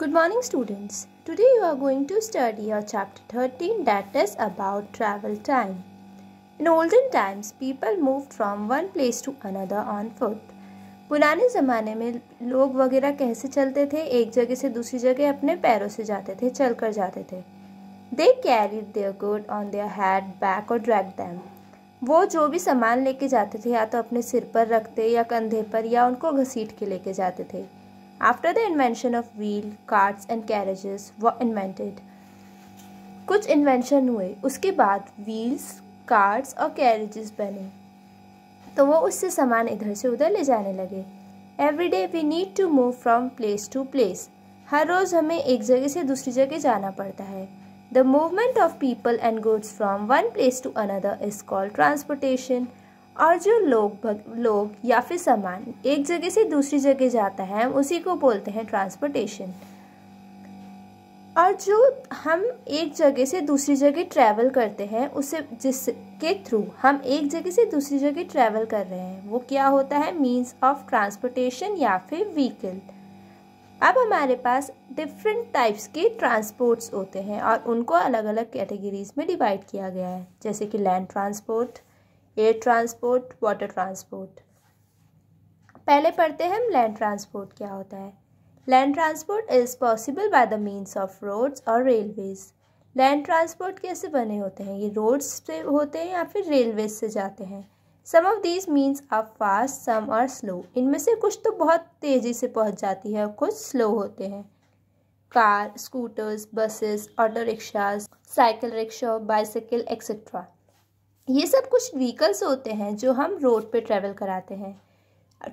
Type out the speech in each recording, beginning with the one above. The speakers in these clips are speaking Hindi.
Good morning, students. Today you are going to study our chapter 13, that is about travel time. In olden times, people moved from one place to another on foot. पुराने ज़माने में लोग वगैरह कैसे चलते थे? एक जगह से दूसरी जगह अपने पैरों से जाते थे, चलकर जाते थे. They carried their goods on their head, back or dragged them. वो जो भी सामान लेके जाते थे या तो अपने सिर पर रखते या कंधे पर या उनको घसीट के लेके जाते थे. After the invention of wheel, carts and carriages were invented. कुछ इन्वेंशन हुए, उसके बाद व्हील्स, कार्ट्स और कैरेजेस बने, तो वो उससे सामान इधर से उधर ले जाने लगे. Every day we need to move from place to place. हर रोज़ हमें एक जगह से दूसरी जगह जाना पड़ता है. The movement of people and goods from one place to another is called transportation. और जो लोग या फिर सामान एक जगह से दूसरी जगह जाता है, हम उसी को बोलते हैं ट्रांसपोर्टेशन. और जो हम एक जगह से दूसरी जगह ट्रैवल करते हैं, उसे जिसके थ्रू हम एक जगह से दूसरी जगह ट्रैवल कर रहे हैं, वो क्या होता है? मीन्स ऑफ ट्रांसपोर्टेशन या फिर व्हीकल. अब हमारे पास डिफरेंट टाइप्स के ट्रांसपोर्ट्स होते हैं और उनको अलग अलग कैटेगरीज में डिवाइड किया गया है, जैसे कि land transport, air transport, water transport. पहले पढ़ते हैं हम लैंड ट्रांसपोर्ट क्या होता है. Land transport is possible by the means of roads और रेलवेज. लैंड ट्रांसपोर्ट कैसे बने होते हैं? ये रोड्स से होते हैं या फिर रेलवेज से जाते हैं. Some of these means are fast, some are slow. इनमें से कुछ तो बहुत तेज़ी से पहुंच जाती है और कुछ स्लो होते हैं. Car, scooters, buses, auto rickshaws, cycle rickshaw, bicycle etcetera. ये सब कुछ व्हीकल्स होते हैं जो हम रोड पे ट्रैवल कराते हैं.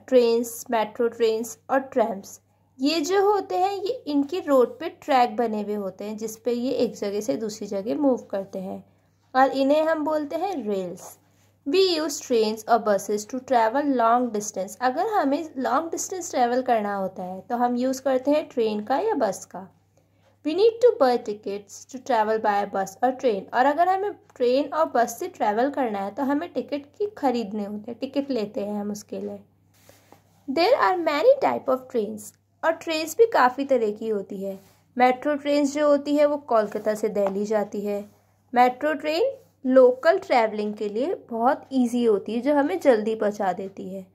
ट्रेन्स, मेट्रो ट्रेन्स और ट्रैम्स, ये जो होते हैं ये इनके रोड पे ट्रैक बने हुए होते हैं जिस पे ये एक जगह से दूसरी जगह मूव करते हैं और इन्हें हम बोलते हैं रेल्स. वी यूज़ ट्रेन्स और buses to travel long distance. अगर हमें लॉन्ग डिस्टेंस ट्रैवल करना होता है तो हम यूज़ करते हैं ट्रेन का या बस का. We need to buy tickets to travel by bus और ट्रेन. और अगर हमें ट्रेन और बस से ट्रैवल करना है तो हमें टिकट की खरीदने होते हैं, टिकट लेते हैं हम उसके लिए. There are many type of trains. और ट्रेन्स भी काफ़ी तरह की होती है. मेट्रो ट्रेन्स जो होती है वो कोलकाता से दिल्ली जाती है. मेट्रो ट्रेन लोकल ट्रैवलिंग के लिए बहुत ईजी होती है, जो हमें जल्दी पहुंचा देती है.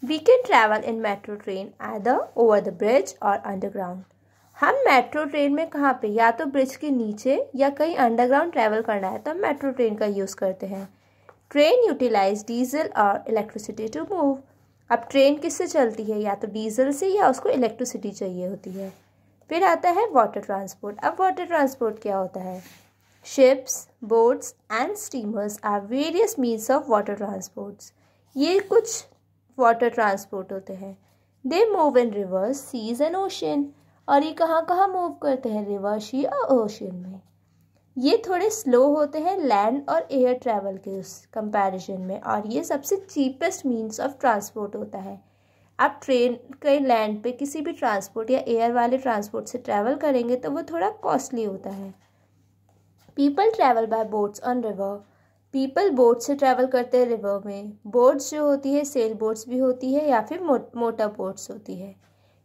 We can travel in metro train either over the bridge or underground. हम मेट्रो ट्रेन में कहाँ पे, या तो ब्रिज के नीचे या कहीं अंडरग्राउंड ट्रैवल करना है तो हम मेट्रो ट्रेन का यूज़ करते हैं. ट्रेन यूटिलाइज डीजल और इलेक्ट्रिसिटी टू मूव. अब ट्रेन किससे चलती है? या तो डीजल से या उसको इलेक्ट्रिसिटी चाहिए होती है. फिर आता है वाटर ट्रांसपोर्ट. अब वाटर ट्रांसपोर्ट क्या होता है? Ships, boats and steamers are various means of water transports. ये कुछ वाटर ट्रांसपोर्ट होते हैं. They move in rivers, seas and ocean. और ये कहाँ कहाँ मूव करते हैं? रिवर, सी और ओशन में. ये थोड़े स्लो होते हैं लैंड और एयर ट्रैवल के उस कंपैरिजन में, और ये सबसे चीपेस्ट मीन्स ऑफ ट्रांसपोर्ट होता है. आप ट्रेन कहीं लैंड पे किसी भी ट्रांसपोर्ट या एयर वाले ट्रांसपोर्ट से ट्रैवल करेंगे तो वो थोड़ा कॉस्टली होता है. People travel by boats on river. People boat से ट्रैवल करते हैं रिवर में. बोट्स जो होती है सेल बोट्स भी होती है या फिर मोटर बोट्स होती है.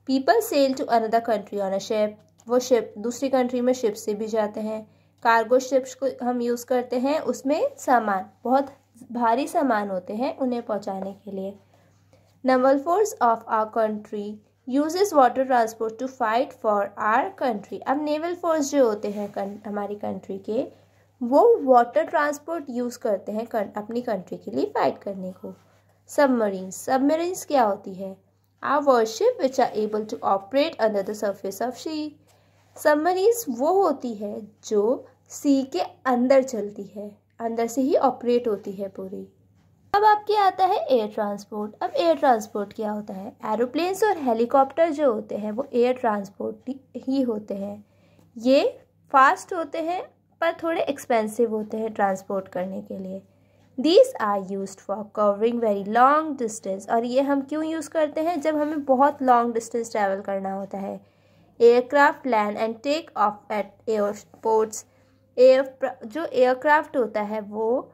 People sail to another country on a ship. वो शिप दूसरी कंट्री में शिप से भी जाते हैं. कार्गो शिप्स को हम यूज़ करते हैं, उसमें सामान, बहुत भारी सामान होते हैं, उन्हें पहुंचाने के लिए. Naval force of our country uses water transport to fight for our country. अब नेवल फोर्स जो होते हैं हमारी कंट्री के, वो वाटर ट्रांसपोर्ट यूज़ करते हैं अपनी कंट्री के लिए फाइट करने को. सबमरीन्स क्या होती है? Are warship which are able to operate under the surface of sea. Submarines वो होती है जो सी के अंदर चलती है, अंदर से ही ऑपरेट होती है पूरी. अब आपके आता है एयर ट्रांसपोर्ट. अब एयर ट्रांसपोर्ट क्या होता है? एरोप्लेन्स और हेलीकॉप्टर जो होते हैं वो एयर ट्रांसपोर्ट ही होते हैं. ये फास्ट होते हैं पर थोड़े एक्सपेंसिव होते हैं ट्रांसपोर्ट करने के लिए. These are used for covering very long distance. और ये हम क्यों यूज़ करते हैं? जब हमें बहुत लॉन्ग डिस्टेंस ट्रैवल करना होता है. Aircraft land and take off at airports. जो एयरक्राफ्ट होता है वो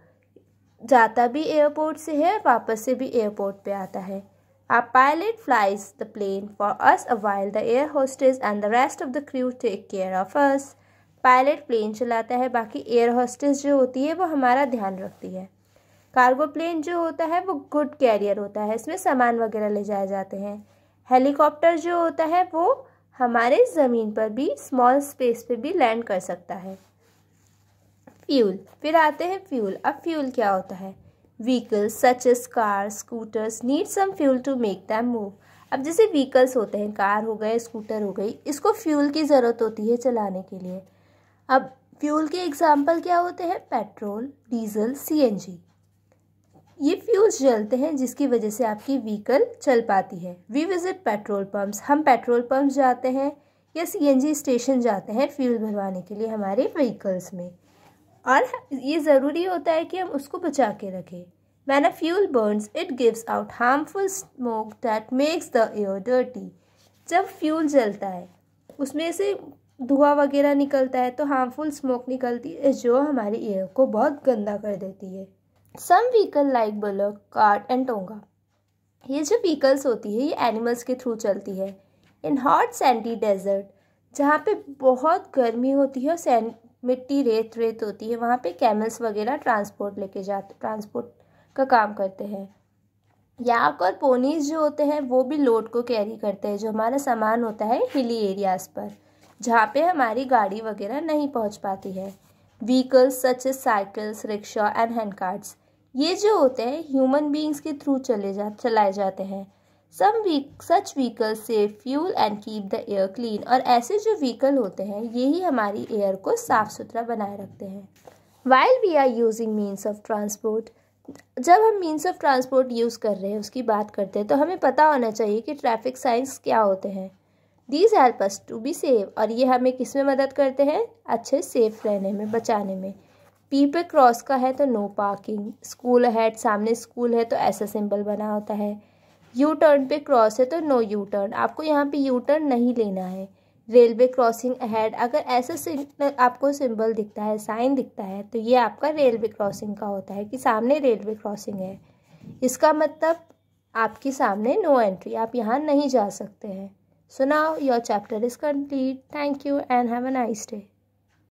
जाता भी एयरपोर्ट से है, वापस से भी एयरपोर्ट पे आता है. Our pilot flies the plane for us while the air hostess and the rest of the crew take care of us. Pilot plane चलाता है, बाकी एयर होस्टेस जो होती है वो हमारा ध्यान रखती है। कार्गो प्लेन जो होता है वो गुड कैरियर होता है, इसमें सामान वगैरह ले जाए जाते हैं। हेलीकॉप्टर जो होता है वो हमारे ज़मीन पर भी, स्मॉल स्पेस पे भी लैंड कर सकता है। फ्यूल, फिर आते हैं फ्यूल। अब फ्यूल क्या होता है? Vehicles such as car, scooters need some fuel to make them move. अब जैसे व्हीकल्स होते हैं, कार हो गए, स्कूटर हो गई, इसको फ्यूल की ज़रूरत होती है चलाने के लिए। अब फ्यूल के एग्जाम्पल क्या होते हैं? Petrol, diesel, CNG. ये फ्यूल्स जलते हैं जिसकी वजह से आपकी व्हीकल चल पाती है। वी विजिट पेट्रोल पम्प्स, हम पेट्रोल पम्प जाते हैं या सीएनजी स्टेशन जाते हैं फ्यूल भरवाने के लिए हमारे व्हीकल्स में, और ये ज़रूरी होता है कि हम उसको बचा के रखें। When a fuel burns, it gives out harmful smoke that makes the air dirty. जब फ्यूल जलता है उसमें से धुआं वगैरह निकलता है तो हार्मफुल स्मोक निकलती है जो हमारी एयर को बहुत गंदा कर देती है। Some vehicle like bullock, cart and tonga. ये जो व्हीकल्स होती है ये एनिमल्स के थ्रू चलती है। इन हॉट सैंडी डेजर्ट, जहाँ पे बहुत गर्मी होती है और मिट्टी रेत होती है, वहाँ पे कैमल्स वगैरह ट्रांसपोर्ट का काम करते हैं। याक और पोनीज जो होते हैं वो भी लोड को कैरी करते हैं, जो हमारा सामान होता है हिली एरियाज़ पर, जहाँ पे हमारी गाड़ी वगैरह नहीं पहुँच पाती है। Vehicles such as cycles, rickshaw and hand carts, ये जो होते हैं ह्यूमन बीइंग्स के थ्रू चलाए जाते हैं। Such vehicles save fuel and keep the air clean, और ऐसे जो व्हीकल होते हैं यही हमारी एयर को साफ़ सुथरा बनाए रखते हैं। While we are using means of transport, जब हम मीन्स ऑफ ट्रांसपोर्ट यूज़ कर रहे हैं, उसकी बात करते हैं, तो हमें पता होना चाहिए कि ट्रैफिक साइंस क्या होते हैं। These help us to be safe, और ये हमें किस में मदद करते हैं? अच्छे सेफ रहने में, बचाने में। पी पे क्रॉस का है तो नो पार्किंग, स्कूल अहेड, सामने स्कूल है तो ऐसा सिंबल बना होता है। यू टर्न पे क्रॉस है तो नो यू टर्न, आपको यहाँ पे यू टर्न नहीं लेना है। रेलवे क्रॉसिंग अहेड, अगर ऐसा आपको सिंबल दिखता है, साइन दिखता है, तो ये आपका रेलवे क्रॉसिंग का होता है कि सामने रेलवे क्रॉसिंग है। इसका मतलब आपके सामने नो एंट्री, आप यहाँ नहीं जा सकते हैं। So now your chapter is complete. Thank you and have a nice day.